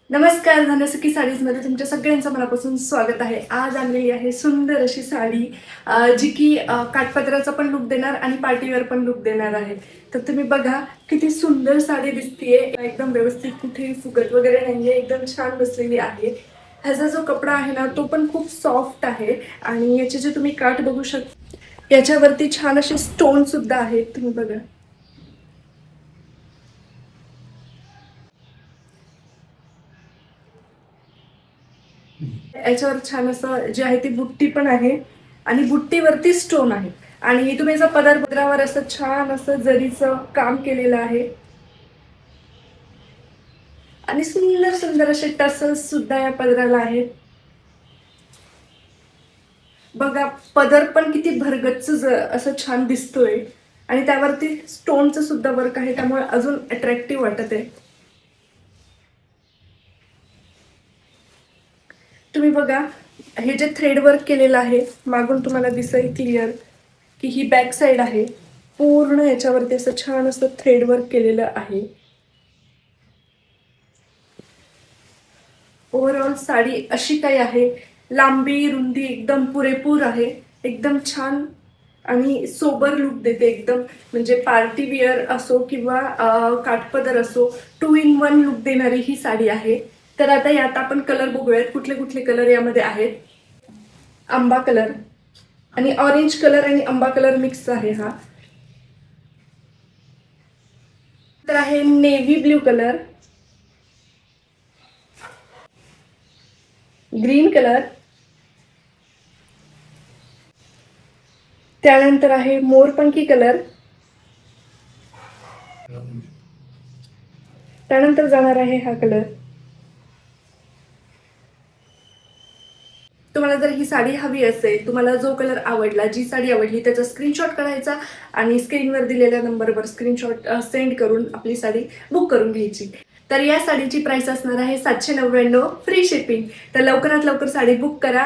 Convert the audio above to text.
नमस्कार, धनसुखी साडीजमध्ये तुमच्या सगळ्यांचं मनापासून स्वागत आहे. आज आणलेली आहे सुंदर अशी साडी, जी की काठपदराचा पण लुक देणार आणि पार्टीवेअर पण लुक देणार आहे. तर तुम्ही बघा किती सुंदर साडी दिसतीये. एकदम व्यवस्थित, कुठेही फुगत वगैरे नाहीये, एकदम छान बसलेली आहे. ह्याचा जो कपडा आहे ना तो पण खूप सॉफ्ट आहे आणि याचे जे तुम्ही काठ बघू शकता, याच्यावरती छान असे स्टोन सुद्धा आहेत. तुम्ही बघा. याच्यावर छान असं जे आहे ती बुट्टी पण आहे आणि बुट्टीवरती स्टोन आहे आणि तुम्ही असं पदरावर असं छान असं जरीचं काम केलेलं आहे आणि सुंदर सुंदर असे टसल्स सुद्धा या पदराला आहेत. बघा, पदर पण किती भरगच्च असं छान दिसतोय आणि त्यावरती स्टोनचं सुद्धा वर्क आहे, त्यामुळे अजून अट्रॅक्टिव्ह वाटत आहे. तुम्ही बघा, हे जे थ्रेड वर्क केलेलं आहे मागून तुम्हाला दिसेल क्लिअर की ही बॅक साइड आहे. पूर्ण याच्यावरती असं छान असं थ्रेड वर्क केलेलं आहे. ओव्हरऑल साडी अशी काही आहे, लांबी रुंदी एकदम पुरेपूर आहे, एकदम छान आणि सोबर लुक देते एकदम. म्हणजे पार्टी वेअर असो किंवा काठपदर असो, 2 in 1 लुक देणारी ही साडी आहे. तर आता यात आपण कलर बघूयात, कुठले कुठले कलर यामध्ये आहेत. आंबा कलर आणि ऑरेंज कलर आणि आंबा कलर मिक्स आहे हा. तर आहे navy blue colour, green colour, त्यानंतर आहे मोरपंखी कलर, त्यानंतर जाणार आहे हा कलर. तुम्हाला जर ही साडी हवी असेल, तुम्हाला जो कलर आवडला, जी साडी आवडली त्याचा स्क्रीनशॉट काढायचा आणि स्क्रीनवर दिलेल्या नंबरवर स्क्रीनशॉट सेंड करून आपली साडी बुक करून घ्यायची. तर या साडीची प्राइस असणार आहे 799, फ्री शिपिंग. तर लवकरात लवकर साडी बुक करा.